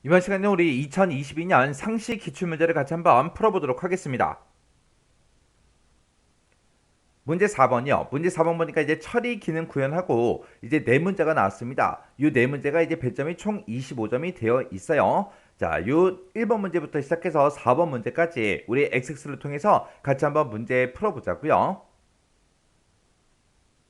이번 시간에 우리 2022년 상시 기출문제를 같이 한번 풀어보도록 하겠습니다. 문제 4번이요. 문제 4번 보니까 이제 처리 기능 구현하고 이제 네 문제가 나왔습니다. 이 네 문제가 이제 배점이 총 25점이 되어 있어요. 자, 요 1번 문제부터 시작해서 4번 문제까지 우리 XX를 통해서 같이 한번 문제 풀어보자고요.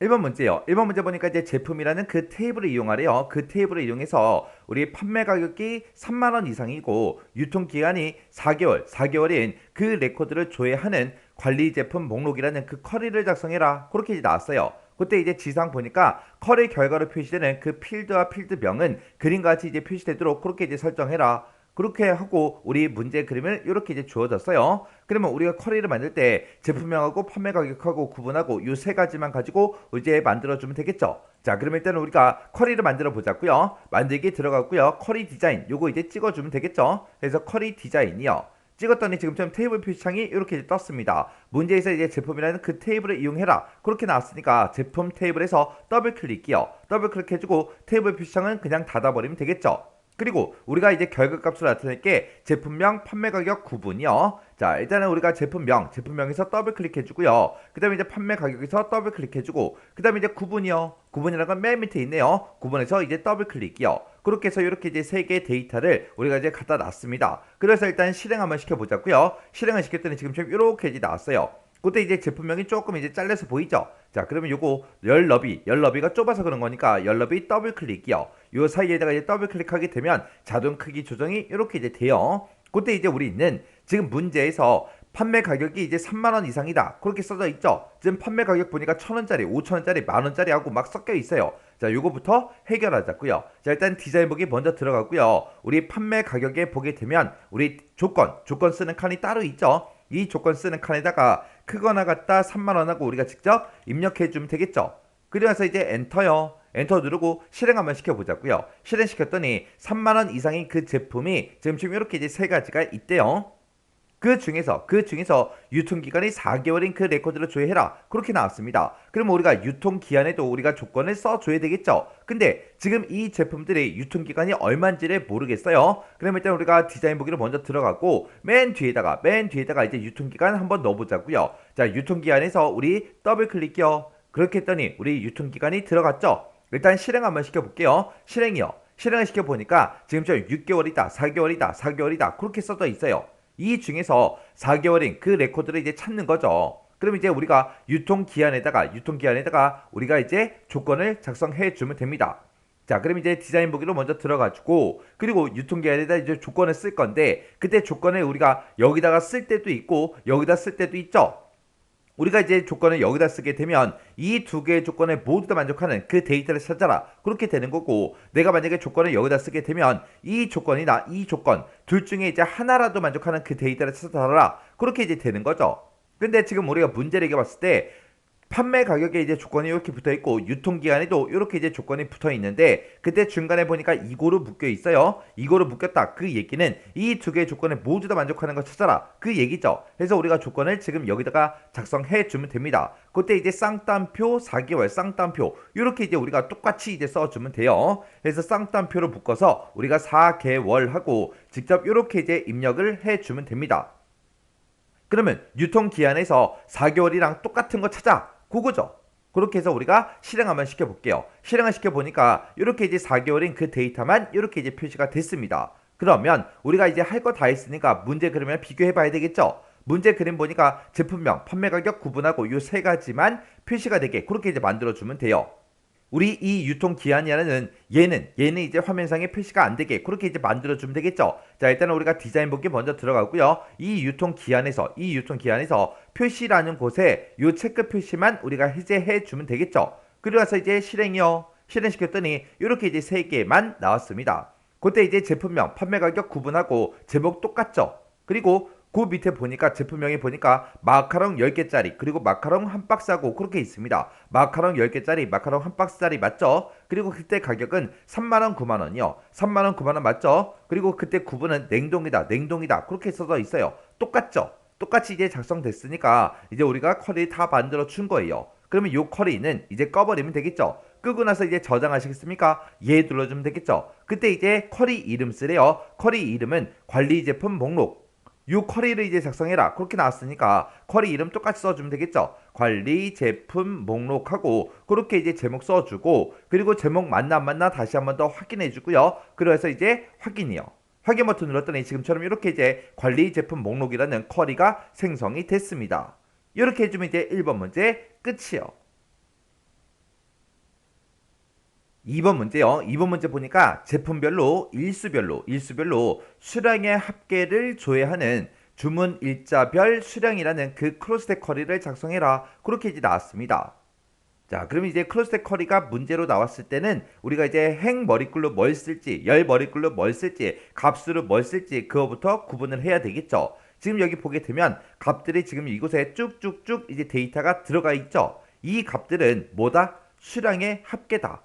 1번 문제요. 1번 문제 보니까 이제 제품이라는 그 테이블을 이용하래요. 그 테이블을 이용해서 우리 판매 가격이 3만 원 이상이고 유통기한이 4개월인 그 레코드를 조회하는 관리 제품 목록이라는 그 쿼리를 작성해라. 그렇게 이제 나왔어요. 그때 이제 지상 보니까 쿼리 결과로 표시되는 그 필드와 필드명은 그림과 같이 이제 표시되도록 그렇게 이제 설정해라. 그렇게 하고 우리 문제 그림을 이렇게 이제 주어졌어요. 그러면 우리가 쿼리를 만들 때 제품명하고 판매 가격하고 구분하고 이 세 가지만 가지고 이제 만들어주면 되겠죠. 자, 그러면 일단은 우리가 쿼리를 만들어 보자고요. 만들기 들어가고요. 쿼리 디자인 요거 이제 찍어주면 되겠죠. 그래서 쿼리 디자인이요. 찍었더니 지금처럼 테이블 표시창이 이렇게 떴습니다. 문제에서 이제 제품이라는 그 테이블을 이용해라. 그렇게 나왔으니까 제품 테이블에서 더블 클릭이요. 더블 클릭해주고 테이블 표시창은 그냥 닫아버리면 되겠죠. 그리고 우리가 이제 결과값으로 나타낼게 제품명 판매 가격 구분이요. 자, 일단은 우리가 제품명에서 더블 클릭해주고요. 그 다음에 이제 판매 가격에서 더블 클릭해주고, 그 다음에 이제 구분이요. 구분이라는 건 맨 밑에 있네요. 구분해서 이제 더블 클릭이요. 그렇게 해서 이렇게 이제 세 개의 데이터를 우리가 이제 갖다 놨습니다. 그래서 일단 실행 한번 시켜보자고요. 실행을 시켰더니 지금처럼 이렇게 이제 나왔어요. 그때 이제 제품명이 조금 이제 잘려서 보이죠? 자, 그러면 요거 열너비가 좁아서 그런 거니까 열너비 더블 클릭이요. 요 사이에다가 이제 더블 클릭하게 되면 자동 크기 조정이 이렇게 이제 돼요. 그때 이제 우리는 지금 문제에서 판매 가격이 이제 3만 원 이상이다. 그렇게 써져 있죠. 지금 판매 가격 보니까 1,000원짜리, 5,000원짜리, 만원짜리 하고 막 섞여 있어요. 자, 요거부터 해결하자고요. 자, 일단 디자인 보기 먼저 들어가고요. 우리 판매 가격에 보게 되면 우리 조건 쓰는 칸이 따로 있죠. 이 조건 쓰는 칸에다가 크거나 같다 3만원 하고 우리가 직접 입력해 주면 되겠죠. 그러면서 이제 엔터요. 엔터 누르고 실행 한번 시켜보자고요. 실행시켰더니 3만원 이상인 그 제품이 지금 이렇게 이제 세 가지가 있대요. 그 중에서 유통기간이 4개월인 그 레코드를 조회해라. 그렇게 나왔습니다. 그럼 우리가 유통기한에도 우리가 조건을 써줘야 되겠죠. 근데 지금 이 제품들이 유통기간이 얼마인지를 모르겠어요. 그럼 일단 우리가 디자인 보기로 먼저 들어가고 맨 뒤에다가 이제 유통기간 한번 넣어보자고요. 자, 유통기한에서 우리 더블 클릭이요. 그렇게 했더니 우리 유통기간이 들어갔죠. 일단 실행 한번 시켜볼게요. 실행이요. 실행을 시켜보니까 지금 저 6개월이다, 4개월이다 그렇게 써져 있어요. 이 중에서 4개월인 그 레코드를 이제 찾는 거죠. 그럼 이제 우리가 유통기한에다가 우리가 이제 조건을 작성해 주면 됩니다. 자, 그럼 이제 디자인 보기로 먼저 들어가지고, 그리고 유통기한에다 이제 조건을 쓸 건데, 그때 조건을 우리가 여기다가 쓸 때도 있고 여기다 쓸 때도 있죠. 우리가 이제 조건을 여기다 쓰게 되면 이 두 개의 조건에 모두 다 만족하는 그 데이터를 찾아라. 그렇게 되는 거고, 내가 만약에 조건을 여기다 쓰게 되면 이 조건이나 이 조건 둘 중에 이제 하나라도 만족하는 그 데이터를 찾아라. 그렇게 이제 되는 거죠. 근데 지금 우리가 문제를 이겨봤을 때 판매 가격에 이제 조건이 이렇게 붙어 있고 유통기한에도 이렇게 이제 조건이 붙어 있는데, 그때 중간에 보니까 이고로 묶여 있어요. 이고로 묶였다. 그 얘기는 이 두 개의 조건에 모두 다 만족하는 거 찾아라. 그 얘기죠. 그래서 우리가 조건을 지금 여기다가 작성해 주면 됩니다. 그때 이제 쌍따옴표 4개월 쌍따옴표 이렇게 이제 우리가 똑같이 이제 써주면 돼요. 그래서 쌍따옴표를 묶어서 우리가 4개월 하고 직접 이렇게 이제 입력을 해 주면 됩니다. 그러면 유통기한에서 4개월이랑 똑같은 거 찾아. 그거죠. 그렇게 해서 우리가 실행 한번 시켜볼게요. 실행을 시켜보니까 이렇게 이제 4개월인 그 데이터만 이렇게 이제 표시가 됐습니다. 그러면 우리가 이제 할 거 다 했으니까 문제 그림을 비교해 봐야 되겠죠. 문제 그림 보니까 제품명, 판매 가격 구분하고 이 세 가지만 표시가 되게 그렇게 이제 만들어주면 돼요. 우리 이 유통기한이라는 얘는 이제 화면상에 표시가 안 되게 그렇게 이제 만들어주면 되겠죠. 자, 일단은 우리가 디자인 보기 먼저 들어가고요. 이 유통기한에서 표시라는 곳에 요 체크 표시만 우리가 해제해 주면 되겠죠. 그리고 나서 이제 실행이요. 실행시켰더니 이렇게 이제 세 개만 나왔습니다. 그때 이제 제품명, 판매 가격 구분하고 제목 똑같죠. 그리고 그 밑에 보니까 제품명이 보니까 마카롱 10개짜리 그리고 마카롱 한 박스하고 그렇게 있습니다. 마카롱 10개짜리 마카롱 한 박스짜리 맞죠? 그리고 그때 가격은 3만원 9만원이요. 3만원 9만원 맞죠? 그리고 그때 구분은 냉동이다 그렇게 써져 있어요. 똑같죠? 똑같이 이제 작성됐으니까 이제 우리가 쿼리 다 만들어 준 거예요. 그러면 요 쿼리는 이제 꺼버리면 되겠죠. 끄고 나서 이제 저장하시겠습니까? 얘 눌러주면 되겠죠. 그때 이제 쿼리 이름 쓰래요. 쿼리 이름은 관리 제품 목록. 요 쿼리를 이제 작성해라. 그렇게 나왔으니까 쿼리 이름 똑같이 써주면 되겠죠. 관리 제품 목록하고 그렇게 이제 제목 써주고, 그리고 제목 맞나 안 맞나 다시 한번 더 확인해 주고요. 그래서 이제 확인이요. 확인 버튼 눌렀더니 지금처럼 이렇게 이제 관리 제품 목록이라는 쿼리가 생성이 됐습니다. 이렇게 해주면 이제 1번 문제 끝이요. 2번 문제요. 2번 문제 보니까 제품별로 일수별로 수량의 합계를 조회하는 주문 일자별 수량이라는 그 크로스텍 쿼리를 작성해라. 그렇게 이제 나왔습니다. 자, 그럼 이제 크로스텍 쿼리가 문제로 나왔을 때는 우리가 이제 행 머리글로 뭘 쓸지, 열 머리글로 뭘 쓸지, 값으로 뭘 쓸지 그거부터 구분을 해야 되겠죠. 지금 여기 보게 되면 값들이 지금 이곳에 쭉쭉쭉 이제 데이터가 들어가 있죠. 이 값들은 뭐다? 수량의 합계다.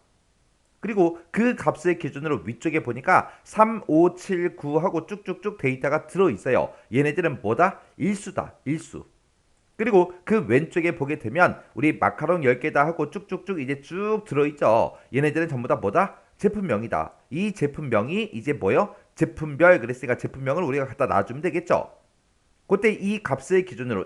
그리고 그 값을 기준으로 위쪽에 보니까 3, 5, 7, 9하고 쭉쭉쭉 데이터가 들어있어요. 얘네들은 뭐다? 일수다. 일수. 그리고 그 왼쪽에 보게 되면 우리 마카롱 10개다 하고 쭉쭉쭉 이제 쭉 들어있죠. 얘네들은 전부 다 뭐다? 제품명이다. 이 제품명이 이제 뭐요? 제품별. 그랬으니까 제품명을 우리가 갖다 놔주면 되겠죠. 그때 이 값을 기준으로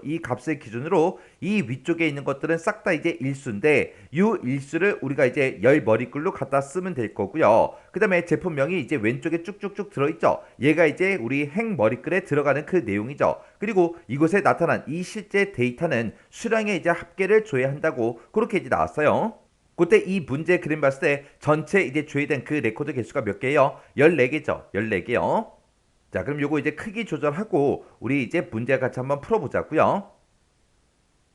이 위쪽에 있는 것들은 싹 다 이제 일수인데, 이 일수를 우리가 이제 열 머리글로 갖다 쓰면 될 거고요. 그 다음에 제품명이 이제 왼쪽에 쭉쭉쭉 들어있죠. 얘가 이제 우리 행 머리글에 들어가는 그 내용이죠. 그리고 이곳에 나타난 이 실제 데이터는 수량의 이제 합계를 조회한다고 그렇게 이제 나왔어요. 그때 이 문제 그림 봤을 때 전체 이제 조회된 그 레코드 개수가 몇 개예요? 14개죠. 14개요. 자, 그럼 요거 이제 크기 조절하고 우리 이제 문제 같이 한번 풀어보자고요.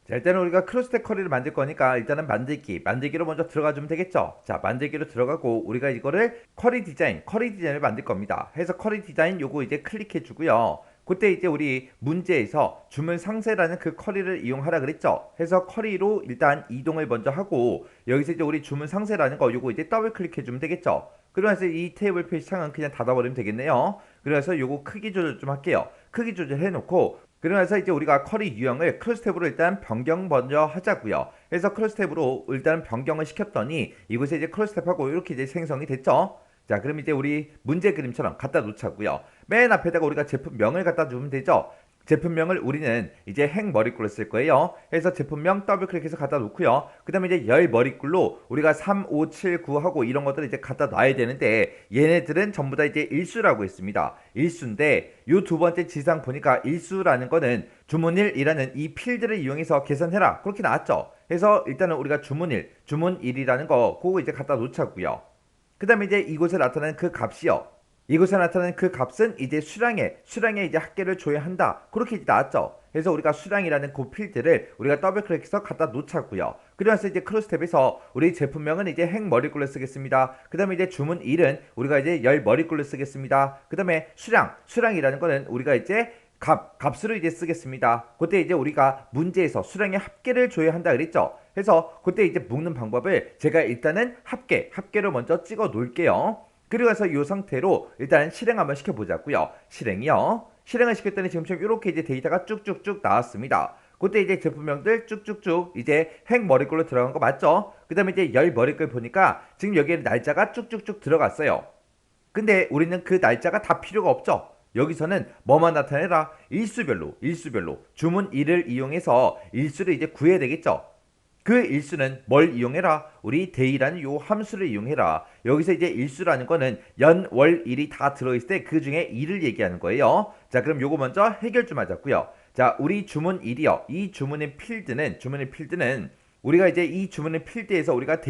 자, 일단은 우리가 크로스텍 쿼리를 만들 거니까 일단은 만들기로 먼저 들어가 주면 되겠죠. 자, 만들기로 들어가고 우리가 이거를 쿼리 디자인을 만들 겁니다. 해서 쿼리 디자인 요거 이제 클릭해 주고요. 그때 이제 우리 문제에서 주문 상세라는 그 쿼리를 이용하라 그랬죠. 해서 쿼리로 일단 이동을 먼저 하고, 여기서 이제 우리 주문 상세라는 거 요거 이제 더블 클릭해 주면 되겠죠. 그러면서 이 테이블 표시창은 그냥 닫아버리면 되겠네요. 그래서 요거 크기 조절 좀 할게요. 크기 조절해 놓고, 그러면서 이제 우리가 쿼리 유형을 크로스 탭으로 일단 변경 먼저 하자고요. 그래서 크로스 탭으로 일단 변경을 시켰더니 이곳에 이제 크로스 탭하고 이렇게 이제 생성이 됐죠. 자, 그럼 이제 우리 문제 그림처럼 갖다 놓자고요. 맨 앞에다가 우리가 제품명을 갖다 주면 되죠. 제품명을 우리는 이제 행 머리글로 쓸 거예요. 해서 제품명 더블 클릭해서 갖다 놓고요. 그 다음에 이제 열 머리글로 우리가 3, 5, 7, 9 하고 이런 것들을 이제 갖다 놔야 되는데, 얘네들은 전부 다 이제 일수라고 했습니다. 일수인데 요 두 번째 지상 보니까 일수라는 거는 주문일이라는 이 필드를 이용해서 계산해라 그렇게 나왔죠. 그래서 일단은 우리가 주문일이라는 거 그거 이제 갖다 놓자고요. 그 다음에 이제 이곳에 나타나는 그 값이요. 이곳에 나타나는 그 값은 이제 수량의 이제 합계를 조회한다. 그렇게 이제 나왔죠. 그래서 우리가 수량이라는 그 필드를 우리가 더블 클릭해서 갖다 놓자고요. 그러면서 이제 크로스 탭에서 우리 제품명은 이제 행 머리글로 쓰겠습니다. 그 다음에 이제 주문일은 우리가 이제 열 머리글로 쓰겠습니다. 그 다음에 수량이라는 거는 우리가 이제 값으로 이제 쓰겠습니다. 그때 이제 우리가 문제에서 수량의 합계를 조회한다 그랬죠. 그래서 그때 이제 묶는 방법을 제가 일단은 합계로 먼저 찍어 놓을게요. 그리고 나서 이 상태로 일단 실행 한번 시켜보자고요. 실행을 시켰더니 지금처럼 이렇게 이제 데이터가 쭉쭉쭉 나왔습니다. 그때 이제 제품명들 쭉쭉쭉 이제 행 머리글로 들어간 거 맞죠? 그 다음에 이제 열 머리글 보니까 지금 여기에 날짜가 쭉쭉쭉 들어갔어요. 근데 우리는 그 날짜가 다 필요가 없죠. 여기서는 뭐만 나타내라? 일수별로 주문일을 이용해서 일수를 이제 구해야 되겠죠. 그 일수는 뭘 이용해라? 우리 day라는 요 함수를 이용해라. 여기서 이제 일수라는 거는 연, 월, 일이 다 들어있을 때 그 중에 일을 얘기하는 거예요. 자, 그럼 요거 먼저 해결 좀 하자고요. 자, 우리 주문일이요. 이 주문의 필드는 우리가 이제 이 주문의 필드에서 우리가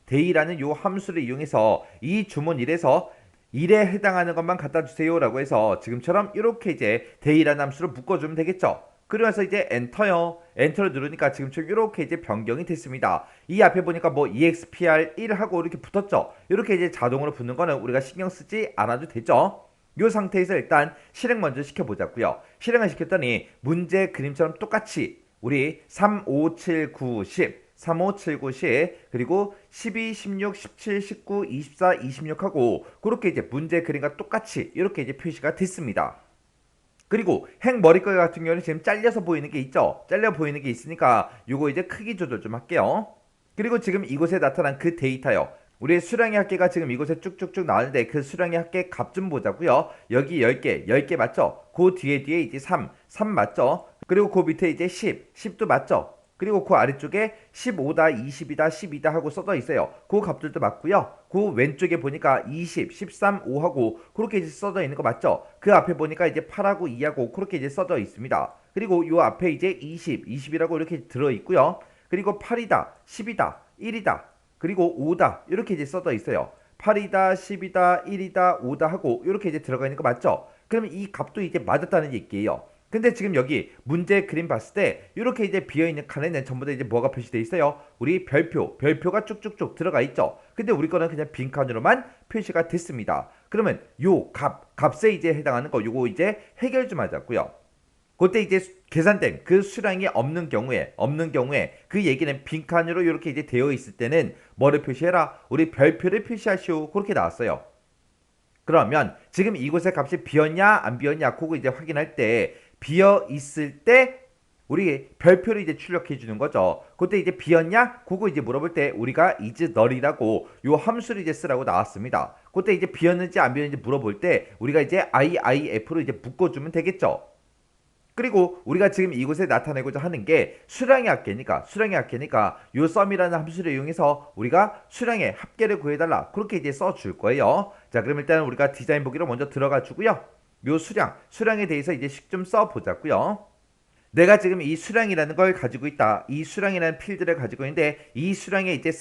day라는 요 함수를 이용해서 이 주문일에서 일에 해당하는 것만 갖다 주세요 라고 해서 지금처럼 이렇게 이제 day라는 함수로 묶어주면 되겠죠. 그러면서 이제 엔터를 누르니까 지금처럼 이렇게 이제 변경이 됐습니다. 이 앞에 보니까 뭐 expr1 하고 이렇게 붙었죠. 이렇게 이제 자동으로 붙는 거는 우리가 신경 쓰지 않아도 되죠. 이 상태에서 일단 실행 먼저 시켜보자고요. 실행을 시켰더니 문제 그림처럼 똑같이 우리 3, 5, 7, 9, 10 3, 5, 7, 9, 10 그리고 12, 16, 17, 19, 24, 26하고 그렇게 이제 문제 그림과 똑같이 이렇게 이제 표시가 됐습니다. 그리고 행 머리글 같은 경우는 지금 잘려서 보이는 게 있죠. 잘려 보이는 게 있으니까 요거 이제 크기 조절 좀 할게요. 그리고 지금 이곳에 나타난 그 데이터요. 우리의 수량의 합계가 지금 이곳에 쭉쭉쭉 나오는데 그 수량의 합계 값 좀 보자고요. 여기 10개, 10개 맞죠? 그 뒤에 이제 3, 3 맞죠? 그리고 그 밑에 이제 10, 10도 맞죠? 그리고 그 아래쪽에 15다, 20이다, 12다 하고 써져 있어요. 그 값들도 맞고요. 그 왼쪽에 보니까 20, 13, 5하고 그렇게 이제 써져 있는 거 맞죠? 그 앞에 보니까 이제 8하고 2하고 그렇게 이제 써져 있습니다. 그리고 요 앞에 이제 20, 20이라고 이렇게 들어 있고요. 그리고 8이다, 10이다, 1이다, 그리고 5다 이렇게 이제 써져 있어요. 8이다, 10이다, 1이다, 5다 하고 이렇게 이제 들어가 있는 거 맞죠? 그러면 이 값도 이제 맞았다는 얘기예요. 근데 지금 여기 문제 그림 봤을 때 이렇게 이제 비어있는 칸에는 전부 다 이제 뭐가 표시되어 있어요? 우리 별표가 쭉쭉쭉 들어가 있죠. 근데 우리 거는 그냥 빈 칸으로만 표시가 됐습니다. 그러면 요 값에 이제 해당하는 거 요거 이제 해결 좀 하자고요. 그때 이제 계산된 그 수량이 없는 경우에 그 얘기는 빈칸으로 이렇게 이제 되어 있을 때는 뭐를 표시해라? 우리 별표를 표시하시오. 그렇게 나왔어요. 그러면 지금 이곳의 값이 비었냐 안 비었냐 그거 이제 확인할 때 비어 있을 때 우리 별표를 이제 출력해 주는 거죠. 그때 이제 비었냐? 그거 이제 물어볼 때 우리가 is null이라고 요 함수를 이제 쓰라고 나왔습니다. 그때 이제 비었는지 안 비었는지 물어볼 때 우리가 이제 if로 이제 묶어주면 되겠죠. 그리고 우리가 지금 이곳에 나타내고자 하는 게 수량의 합계니까 요 썸이라는 함수를 이용해서 우리가 수량의 합계를 구해달라 그렇게 이제 써줄 거예요. 자, 그럼 일단 우리가 디자인 보기로 먼저 들어가 주고요. 요 수량에 대해서 이제 식 좀 써보자고요. 내가 지금 이 수량이라는 걸 가지고 있다. 이 수량이라는 필드를 가지고 있는데 이 수량의 이제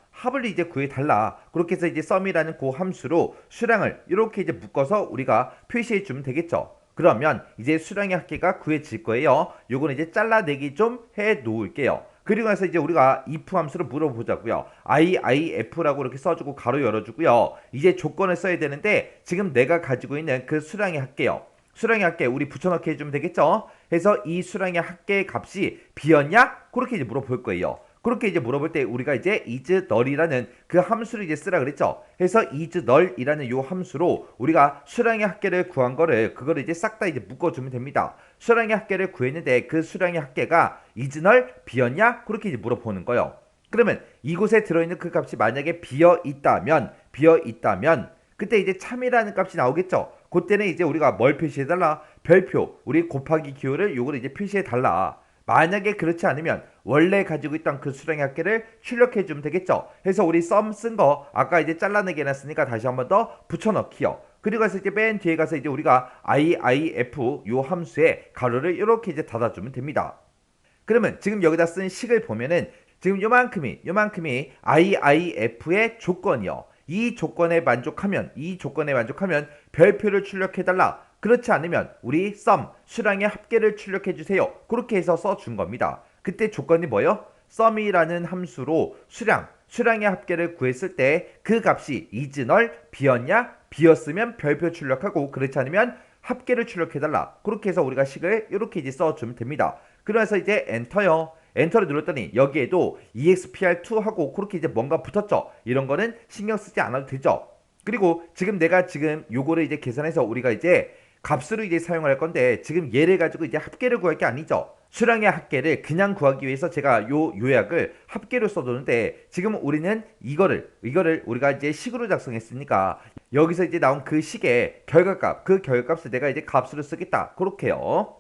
합을 이제 구해달라. 그렇게 해서 이제 썸이라는 그 함수로 수량을 이렇게 이제 묶어서 우리가 표시해 주면 되겠죠. 그러면 이제 수량의 합계가 구해질 거예요. 요거는 이제 잘라내기 좀 해 놓을게요. 그리고 나서 이제 우리가 if 함수를 물어보자고요. if라고 이렇게 써주고 가로 열어주고요. 이제 조건을 써야 되는데 지금 내가 가지고 있는 그 수량의 합계요. 수량의 합계 우리 붙여넣기 해주면 되겠죠. 해서 이 수량의 합계 값이 비었냐? 그렇게 이제 물어볼 거예요. 그렇게 이제 물어볼 때 우리가 이제 is null이라는 그 함수를 이제 쓰라 그랬죠. 해서 is null이라는 요 함수로 우리가 수량의 합계를 구한 그거를 이제 싹 다 이제 묶어주면 됩니다. 수량의 합계를 구했는데 그 수량의 합계가 is null 비었냐? 그렇게 이제 물어보는 거예요. 그러면 이곳에 들어있는 그 값이 만약에 비어 있다면 그때 이제 참이라는 값이 나오겠죠. 그때는 이제 우리가 뭘 표시해달라? 별표 우리 곱하기 기호를 요걸 이제 표시해달라. 만약에 그렇지 않으면 원래 가지고 있던 그 수량의 합계를 출력해 주면 되겠죠. 해서 우리 썸 쓴 거 아까 이제 잘라내기 해놨으니까 다시 한번 더 붙여넣기요. 그리고 가서 이제 맨 뒤에 가서 이제 우리가 if 요 함수에 가로를 이렇게 이제 닫아주면 됩니다. 그러면 지금 여기다 쓴 식을 보면은 지금 요만큼이 if의 조건이요. 이 조건에 만족하면 별표를 출력해달라. 그렇지 않으면 우리 수량의 합계를 출력해주세요. 그렇게 해서 써준 겁니다. 그때 조건이 뭐예요? sum이라는 함수로 수량의 합계를 구했을 때 그 값이 is null 비었냐? 비었으면 별표 출력하고 그렇지 않으면 합계를 출력해달라. 그렇게 해서 우리가 식을 이렇게 이제 써주면 됩니다. 그래서 이제 엔터요. 엔터를 눌렀더니 여기에도 expr2 하고 그렇게 이제 뭔가 붙었죠. 이런 거는 신경 쓰지 않아도 되죠. 그리고 지금 내가 요거를 이제 계산해서 우리가 이제 값으로 이제 사용할 건데 지금 얘를 가지고 이제 합계를 구할 게 아니죠. 수량의 합계를 그냥 구하기 위해서 제가 요 요약을 합계로 써두는데 지금 우리는 이거를 우리가 이제 식으로 작성했으니까 여기서 이제 나온 그 식의 결과값 그 결과값을 내가 이제 값으로 쓰겠다. 그렇게요.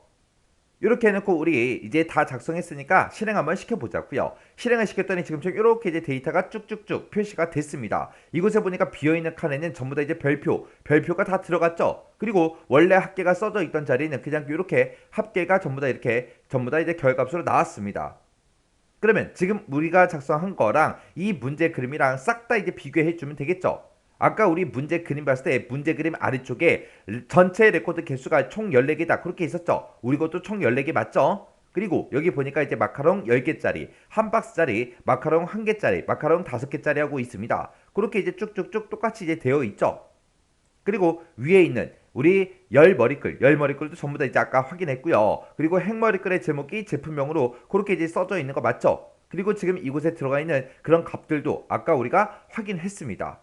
이렇게 해놓고 우리 이제 다 작성했으니까 실행 한번 시켜보자고요. 실행을 시켰더니 지금처럼 이렇게 이제 데이터가 쭉쭉쭉 표시가 됐습니다. 이곳에 보니까 비어있는 칸에는 전부 다 이제 별표가 다 들어갔죠. 그리고 원래 합계가 써져 있던 자리는 그냥 이렇게 합계가 전부 다 이제 결값으로 나왔습니다. 그러면 지금 우리가 작성한 거랑 이 문제 그림이랑 싹 다 이제 비교해 주면 되겠죠. 아까 우리 문제 그림 봤을 때 문제 그림 아래쪽에 전체 레코드 개수가 총 14개다 그렇게 있었죠. 우리 것도 총 14개 맞죠? 그리고 여기 보니까 이제 마카롱 10개짜리, 한 박스짜리, 마카롱 1개짜리, 마카롱 5개짜리 하고 있습니다. 그렇게 이제 쭉쭉쭉 똑같이 이제 되어 있죠. 그리고 위에 있는 우리 열머리글도 전부 다 이제 아까 확인했고요. 그리고 행머리글의 제목이 제품명으로 그렇게 이제 써져 있는 거 맞죠? 그리고 지금 이곳에 들어가 있는 그런 값들도 아까 우리가 확인했습니다.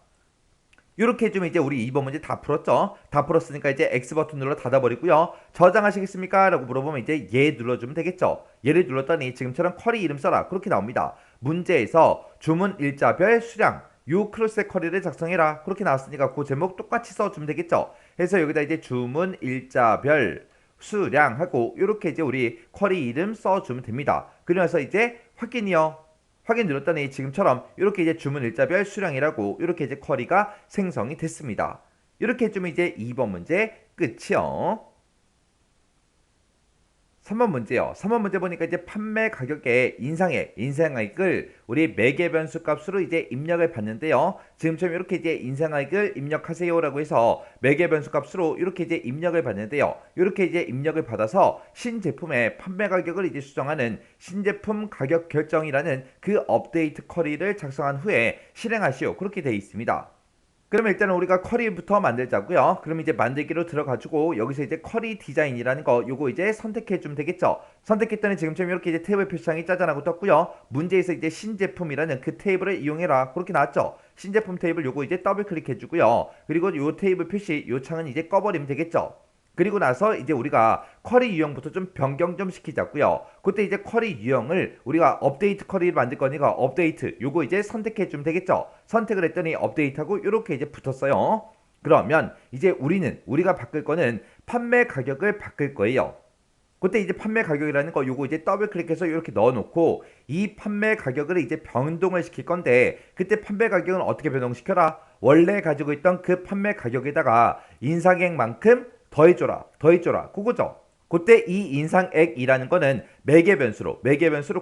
이렇게 해주면 이제 우리 2번 문제 다 풀었죠. 다 풀었으니까 이제 X 버튼 눌러 닫아버리고요. 저장하시겠습니까? 라고 물어보면 이제 얘 눌러주면 되겠죠. 얘를 눌렀더니 지금처럼 쿼리 이름 써라 그렇게 나옵니다. 문제에서 주문 일자별 수량 요 크로스 쿼리를 작성해라 그렇게 나왔으니까 그 제목 똑같이 써주면 되겠죠. 해서 여기다 이제 주문 일자별 수량하고 이렇게 이제 우리 쿼리 이름 써주면 됩니다. 그러면서 이제 확인이요. 확인 눌렀더니 지금처럼 이렇게 이제 주문 일자별 수량이라고 이렇게 이제 쿼리가 생성이 됐습니다. 이렇게 해주면 이제 2번 문제 끝이요. 3번 문제요. 3번 문제 보니까 이제 판매 가격의 인상액을 우리 매개 변수 값으로 이제 입력을 받는데요. 지금처럼 이렇게 이제 인상액을 입력하세요라고 해서 매개 변수 값으로 이렇게 이제 입력을 받는데요. 이렇게 이제 입력을 받아서 신제품의 판매 가격을 이제 수정하는 신제품 가격 결정이라는 그 업데이트 쿼리를 작성한 후에 실행하시오. 그렇게 되어 있습니다. 그러면 일단은 우리가 쿼리부터 만들자고요. 그럼 이제 만들기로 들어가지고 여기서 이제 쿼리 디자인이라는 거 요거 이제 선택해 주면 되겠죠. 선택했더니 지금처럼 이렇게 이제 테이블 표시창이 짜잔하고 떴고요. 문제에서 이제 신제품이라는 그 테이블을 이용해라 그렇게 나왔죠. 신제품 테이블 요거 이제 더블 클릭해 주고요. 그리고 요 테이블 표시 요 창은 이제 꺼버리면 되겠죠. 그리고 나서 이제 우리가 쿼리 유형부터 좀 변경 좀 시키자고요. 그때 이제 쿼리 유형을 우리가 업데이트 쿼리를 만들 거니까 업데이트 요거 이제 선택해 주면 되겠죠. 선택을 했더니 업데이트하고 이렇게 이제 붙었어요. 그러면 이제 우리가 바꿀 거는 판매 가격을 바꿀 거예요. 그때 이제 판매 가격이라는 거 요거 이제 더블 클릭해서 이렇게 넣어놓고 이 판매 가격을 이제 변동을 시킬 건데 그때 판매 가격은 어떻게 변동시켜라? 원래 가지고 있던 그 판매 가격에다가 인상액만큼 더해줘라 그거죠. 그때 이 인상액이라는 거는 매개 변수로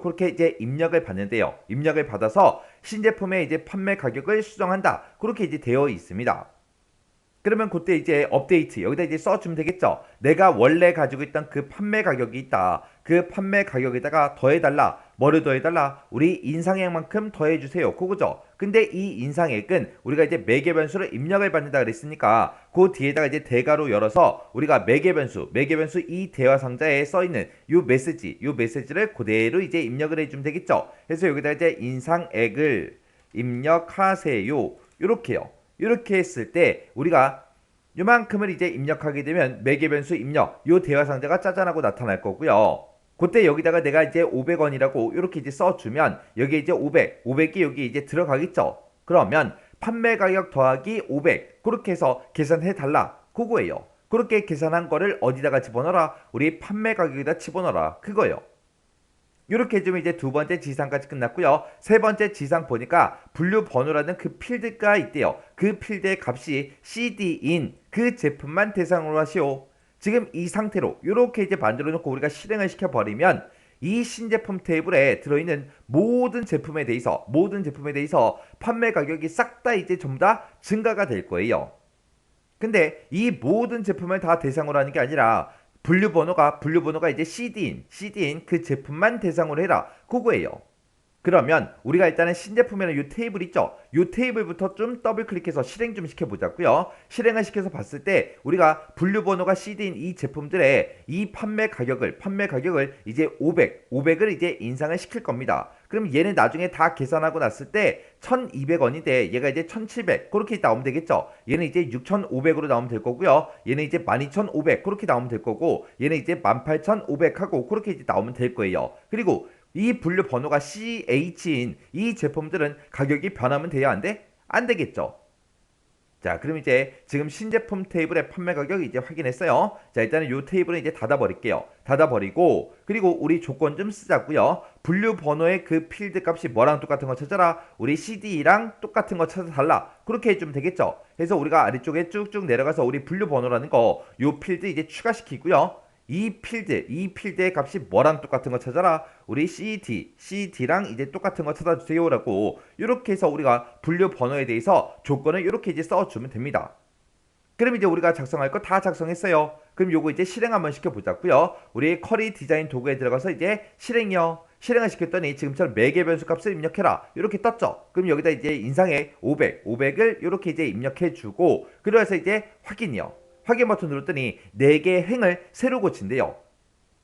그렇게 이제 입력을 받는데요. 입력을 받아서 신제품의 이제 판매 가격을 수정한다 그렇게 이제 되어 있습니다. 그러면 그때 이제 업데이트 여기다 이제 써주면 되겠죠. 내가 원래 가지고 있던 그 판매 가격이 있다. 그 판매 가격에다가 더해달라. 뭐를 더해달라? 우리 인상액만큼 더해주세요. 그거죠. 근데 이 인상액은 우리가 이제 매개 변수로 입력을 받는다 그랬으니까 그 뒤에다가 이제 대괄호 열어서 우리가 매개 변수 이 대화 상자에 써있는 요 메시지를 그대로 이제 입력을 해주면 되겠죠. 그래서 여기다 이제 인상액을 입력하세요. 요렇게요. 이렇게 했을 때 우리가 요만큼을 이제 입력하게 되면 매개 변수 입력 요 대화 상자가 짜잔하고 나타날 거고요. 그때 여기다가 내가 이제 500원이라고 이렇게 이제 써주면 여기 이제 500이 여기 이제 들어가겠죠. 그러면 판매 가격 더하기 500 그렇게 해서 계산해 달라 그거예요. 그렇게 계산한 거를 어디다가 집어넣어라? 우리 판매 가격에다 집어넣어라 그거예요. 이렇게 해주면 이제 두 번째 지상까지 끝났고요. 세 번째 지상 보니까 분류 번호라는 그 필드가 있대요. 그 필드의 값이 CD인 그 제품만 대상으로 하시오. 지금 이 상태로 이렇게 이제 만들어 놓고 우리가 실행을 시켜버리면 이 신제품 테이블에 들어있는 모든 제품에 대해서 판매 가격이 싹 다 이제 전부 다 증가가 될 거예요. 근데 이 모든 제품을 다 대상으로 하는 게 아니라 분류 번호가 이제 CD인 그 제품만 대상으로 해라 그거예요. 그러면 우리가 일단은 신제품이라는 이 테이블 있죠. 이 테이블부터 좀 더블 클릭해서 실행 좀 시켜보자고요. 실행을 시켜서 봤을 때 우리가 분류 번호가 CD인 이 제품들의 이 판매 가격을 이제 500을 이제 인상을 시킬 겁니다. 그럼 얘는 나중에 다 계산하고 났을 때 1200원인데 얘가 이제 1700 그렇게 나오면 되겠죠. 얘는 이제 6500으로 나오면 될 거고요. 얘는 이제 12500 그렇게 나오면 될 거고 얘는 이제 18500 하고 그렇게 이제 나오면 될 거예요. 그리고 이 분류 번호가 CH인 이 제품들은 가격이 변하면 돼야 안 돼? 안 되겠죠. 자, 그럼 이제 지금 신제품 테이블의 판매 가격 이제 확인했어요. 자, 일단은 이 테이블은 이제 닫아버릴게요. 닫아버리고 그리고 우리 조건 좀 쓰자고요. 분류 번호의 그 필드 값이 뭐랑 똑같은 거 찾아라. 우리 CD랑 똑같은 거 찾아달라. 그렇게 해주면 되겠죠. 그래서 우리가 아래쪽에 쭉쭉 내려가서 우리 분류 번호라는 거 요 필드 이제 추가시키고요. 이 필드의 값이 뭐랑 똑같은 거 찾아라. 우리 CD랑 이제 똑같은 거 찾아주세요라고 이렇게 해서 우리가 분류 번호에 대해서 조건을 이렇게 이제 써주면 됩니다. 그럼 이제 우리가 작성할 거 다 작성했어요. 그럼 요거 이제 실행 한번 시켜보자고요. 우리 쿼리 디자인 도구에 들어가서 이제 실행이요. 실행을 시켰더니 지금처럼 매개 변수 값을 입력해라 이렇게 떴죠. 그럼 여기다 이제 인상액 500을 이렇게 이제 입력해주고 그래서 이제 확인이요. 확인 버튼 눌렀더니 4개의 행을 새로 고친대요.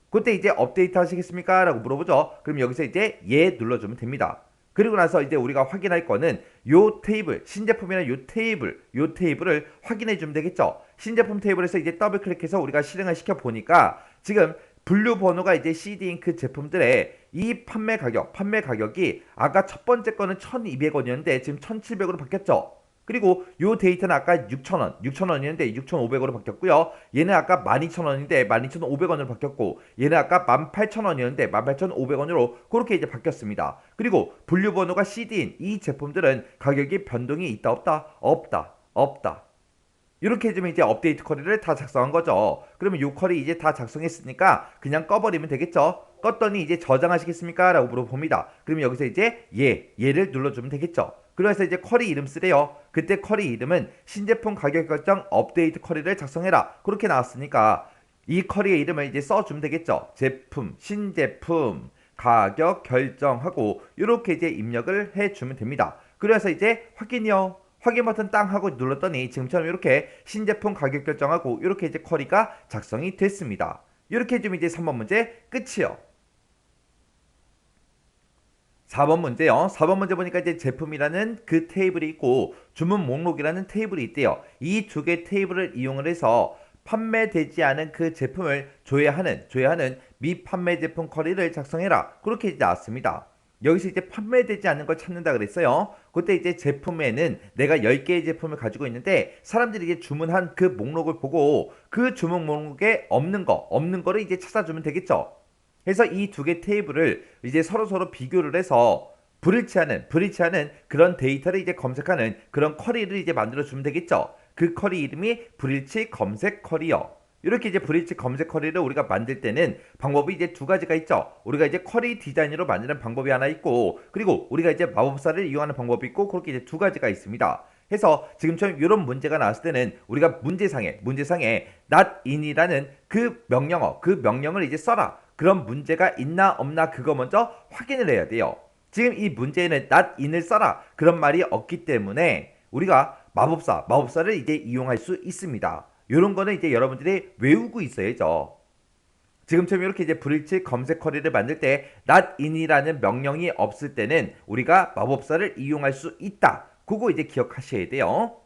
그때 이제 업데이트 하시겠습니까? 라고 물어보죠. 그럼 여기서 이제 예 눌러주면 됩니다. 그리고 나서 이제 우리가 확인할 거는 요 테이블, 신제품이나 요 테이블을 확인해 주면 되겠죠. 신제품 테이블에서 이제 더블 클릭해서 우리가 실행을 시켜 보니까 지금 분류 번호가 이제 CD인 그 제품들의 이 판매 가격이 아까 첫 번째 거는 1,200원이었는데 지금 1,700원으로 바뀌었죠. 그리고 요 데이터는 아까 6,000원이었는데 6,500원으로 바뀌었고요. 얘는 아까 12,000원인데 12,500원으로 바뀌었고, 얘는 아까 18,000원이었는데 18,500원으로 그렇게 이제 바뀌었습니다. 그리고 분류 번호가 CD인 이 제품들은 가격이 변동이 있다 없다? 없다. 없다. 이렇게 해주면 이제 업데이트 쿼리를 다 작성한 거죠. 그러면 요 쿼리 이제 다 작성했으니까 그냥 꺼버리면 되겠죠. 껐더니 이제 저장하시겠습니까? 라고 물어봅니다. 그러면 여기서 이제 얘를 눌러주면 되겠죠. 그래서 이제 쿼리 이름 쓰래요. 그때 쿼리 이름은 신제품 가격 결정 업데이트 쿼리를 작성해라. 그렇게 나왔으니까 이 쿼리의 이름을 이제 써주면 되겠죠. 제품, 신제품, 가격 결정하고 이렇게 이제 입력을 해주면 됩니다. 그래서 이제 확인이요. 확인 버튼 땅 하고 눌렀더니 지금처럼 이렇게 신제품 가격 결정하고 이렇게 이제 쿼리가 작성이 됐습니다. 이렇게 해주면 이제 3번 문제 끝이요. 4번 문제요. 4번 문제 보니까 이제 제품이라는 그 테이블이 있고 주문 목록이라는 테이블이 있대요. 이 두 개 테이블을 이용을 해서 판매되지 않은 그 제품을 조회하는 미판매 제품 쿼리를 작성해라. 그렇게 이제 나왔습니다. 여기서 이제 판매되지 않는 걸 찾는다 그랬어요. 그때 이제 제품에는 내가 10개의 제품을 가지고 있는데 사람들이 이제 주문한 그 목록을 보고 그 주문 목록에 없는 거를 이제 찾아주면 되겠죠. 그래서 이 두 개 테이블을 이제 서로 비교를 해서 불일치하는 그런 데이터를 이제 검색하는 그런 쿼리를 이제 만들어 주면 되겠죠. 그 쿼리 이름이 불일치 검색 쿼리요. 이렇게 이제 불일치 검색 쿼리를 우리가 만들 때는 방법이 이제 두 가지가 있죠. 우리가 이제 쿼리 디자인으로 만드는 방법이 하나 있고, 그리고 우리가 이제 마법사를 이용하는 방법이 있고, 그렇게 이제 두 가지가 있습니다. 해서 지금처럼 이런 문제가 나왔을 때는 우리가 문제상에 not in이라는 그 명령을 이제 써라. 그런 문제가 있나 없나 그거 먼저 확인을 해야 돼요. 지금 이 문제에는 not in을 써라 그런 말이 없기 때문에 우리가 마법사를 이제 이용할 수 있습니다. 이런 거는 이제 여러분들이 외우고 있어야죠. 지금처럼 이렇게 이제 불일치 검색 쿼리를 만들 때 not in이라는 명령이 없을 때는 우리가 마법사를 이용할 수 있다. 그거 이제 기억하셔야 돼요.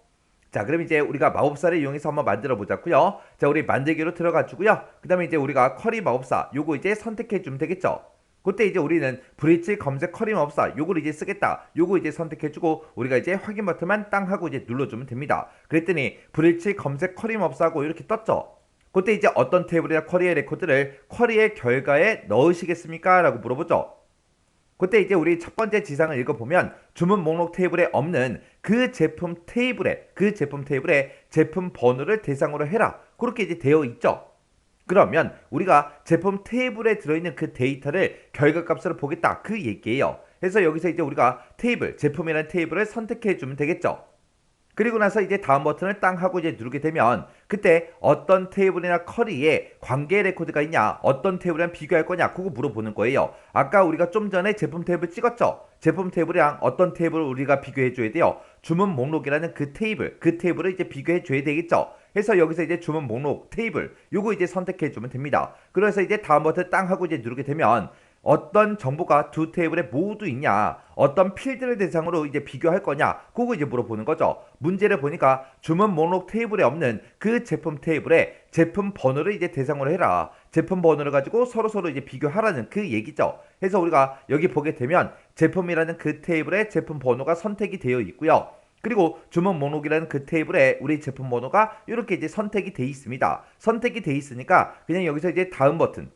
자, 그럼 이제 우리가 마법사를 이용해서 한번 만들어 보자고요. 자, 우리 만들기로 들어가지고요. 그 다음에 이제 우리가 쿼리 마법사 요거 이제 선택해 주면 되겠죠. 그때 이제 우리는 브릿지 검색 쿼리 마법사 요걸 이제 쓰겠다. 요거 이제 선택해주고 우리가 이제 확인 버튼만 땅 하고 이제 눌러주면 됩니다. 그랬더니 브릿지 검색 쿼리 마법사하고 이렇게 떴죠. 그때 이제 어떤 테이블이나 쿼리의 레코드를 쿼리의 결과에 넣으시겠습니까? 라고 물어보죠. 그때 이제 우리 첫 번째 지상을 읽어보면 주문 목록 테이블에 없는 그 제품 테이블에 제품 번호를 대상으로 해라. 그렇게 이제 되어 있죠. 그러면 우리가 제품 테이블에 들어있는 그 데이터를 결과값으로 보겠다. 그 얘기예요. 그래서 여기서 이제 우리가 제품이라는 테이블을 선택해 주면 되겠죠. 그리고 나서 이제 다음 버튼을 땅 하고 이제 누르게 되면 그때 어떤 테이블이나 쿼리에 관계 레코드가 있냐, 어떤 테이블이랑 비교할 거냐, 그거 물어보는 거예요. 아까 우리가 좀 전에 제품 테이블 찍었죠. 제품 테이블이랑 어떤 테이블을 우리가 비교해 줘야 돼요. 주문 목록이라는 그 테이블을 이제 비교해 줘야 되겠죠. 해서 여기서 이제 주문 목록 테이블 요거 이제 선택해 주면 됩니다. 그래서 이제 다음 버튼 땅 하고 이제 누르게 되면 어떤 정보가 두 테이블에 모두 있냐, 어떤 필드를 대상으로 이제 비교할 거냐, 그거 이제 물어보는 거죠. 문제를 보니까 주문 목록 테이블에 없는 그 제품 테이블에 제품 번호를 이제 대상으로 해라. 제품 번호를 가지고 서로 이제 비교하라는 그 얘기죠. 그래서 우리가 여기 보게 되면 제품이라는 그 테이블에 제품 번호가 선택이 되어 있고요. 그리고 주문 목록이라는 그 테이블에 우리 제품 번호가 이렇게 이제 선택이 돼 있습니다. 선택이 돼 있으니까 그냥 여기서 이제 다음 버튼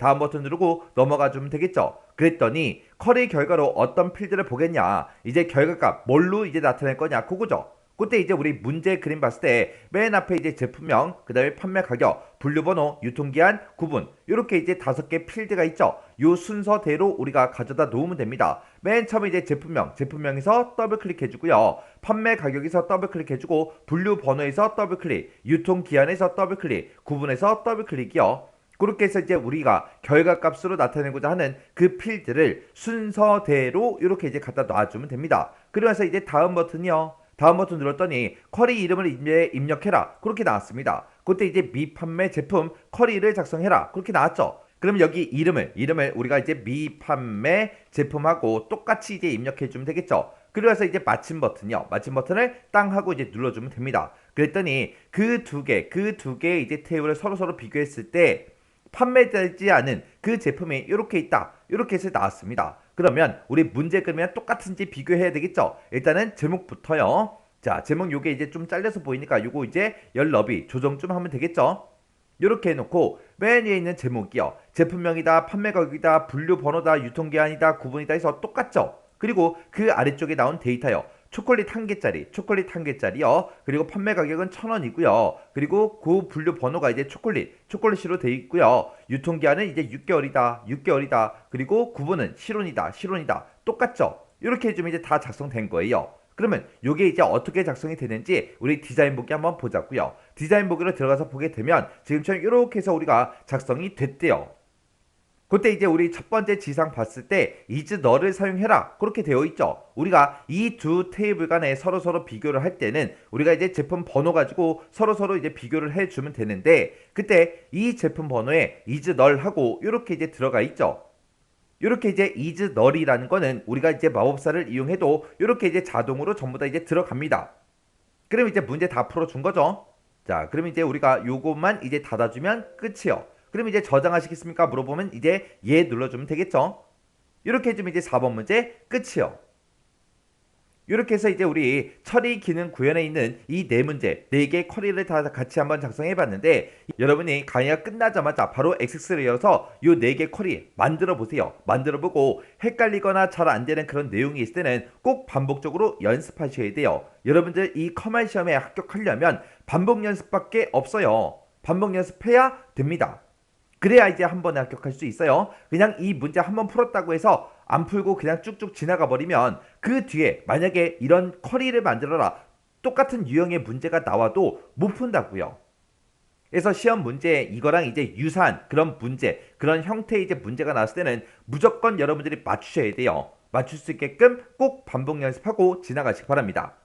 누르고 넘어가 주면 되겠죠. 그랬더니 쿼리 결과로 어떤 필드를 보겠냐, 이제 결과값 뭘로 이제 나타낼 거냐, 그거죠. 그때 이제 우리 문제 그림 봤을 때 맨 앞에 이제 제품명, 그 다음에 판매 가격, 분류번호, 유통기한, 구분 이렇게 이제 5개 필드가 있죠. 요 순서대로 우리가 가져다 놓으면 됩니다. 맨 처음에 이제 제품명에서 더블 클릭해주고요. 판매 가격에서 더블 클릭해주고 분류번호에서 더블 클릭, 유통기한에서 더블 클릭, 구분에서 더블 클릭이요. 그렇게 해서 이제 우리가 결과값으로 나타내고자 하는 그 필드를 순서대로 이렇게 이제 갖다 놔주면 됩니다. 그러면서 이제 다음 버튼이요. 다음 버튼 눌렀더니 쿼리 이름을 이제 입력해라. 그렇게 나왔습니다. 그때 이제 미판매 제품 쿼리를 작성해라. 그렇게 나왔죠. 그럼 여기 이름을 우리가 이제 미판매 제품하고 똑같이 이제 입력해 주면 되겠죠. 그래서 이제 마침 버튼을 땅 하고 이제 눌러주면 됩니다. 그랬더니 그 두 개 이제 테이블을 서로 비교했을 때 판매되지 않은 그 제품이 이렇게 있다. 이렇게 해서 나왔습니다. 그러면 우리 문제 그러면 똑같은지 비교해야 되겠죠. 일단은 제목부터요. 자, 제목 요게 이제 좀 잘려서 보이니까 요거 이제 열 너비 조정 좀 하면 되겠죠. 이렇게 해놓고 맨 위에 있는 제목이요. 제품명이다, 판매 가격이다, 분류 번호다, 유통기한이다, 구분이다 해서 똑같죠. 그리고 그 아래쪽에 나온 데이터요. 초콜릿 한 개짜리, 초콜릿 한 개짜리요. 그리고 판매 가격은 1,000원이고요. 그리고 그 분류 번호가 이제 초콜릿으로 되어 있고요. 유통기한은 이제 6개월이다, 6개월이다. 그리고 구분은 실온이다, 실온이다. 똑같죠. 이렇게 해주면 이제 다 작성된 거예요. 그러면 이게 이제 어떻게 작성이 되는지 우리 디자인 보기 한번 보자고요. 디자인 보기로 들어가서 보게 되면 지금처럼 이렇게 해서 우리가 작성이 됐대요. 그때 이제 우리 첫 번째 지상 봤을 때 is 너를 사용해라 그렇게 되어 있죠. 우리가 이 두 테이블 간에 서로 비교를 할 때는 우리가 이제 제품 번호 가지고 서로 이제 비교를 해주면 되는데 그때 이 제품 번호에 is 널하고 이렇게 이제 들어가 있죠. 이렇게 이제 is 널이라는 거는 우리가 이제 마법사를 이용해도 이렇게 이제 자동으로 전부 다 이제 들어갑니다. 그럼 이제 문제 다 풀어준 거죠. 자, 그럼 이제 우리가 요것만 이제 닫아주면 끝이요. 그럼 이제 저장하시겠습니까? 물어보면 이제 예 눌러주면 되겠죠. 이렇게 해주면 이제 4번 문제 끝이요. 이렇게 해서 이제 우리 처리 기능 구현에 있는 이 네 문제, 네 개의 쿼리를 다 같이 한번 작성해 봤는데 여러분이 강의가 끝나자마자 바로 엑셀을 열어서 이 네 개 쿼리 만들어 보세요. 만들어 보고 헷갈리거나 잘 안 되는 그런 내용이 있을 때는 꼭 반복적으로 연습하셔야 돼요. 여러분들 이 커말 시험에 합격하려면 반복 연습밖에 없어요. 반복 연습해야 됩니다. 그래야 이제 한 번에 합격할 수 있어요. 그냥 이 문제 한 번 풀었다고 해서 안 풀고 그냥 쭉쭉 지나가 버리면 그 뒤에 만약에 이런 쿼리를 만들어라 똑같은 유형의 문제가 나와도 못 푼다고요. 그래서 시험 문제 이거랑 이제 유사한 그런 문제, 그런 형태의 이제 문제가 나왔을 때는 무조건 여러분들이 맞추셔야 돼요. 맞출 수 있게끔 꼭 반복 연습하고 지나가시기 바랍니다.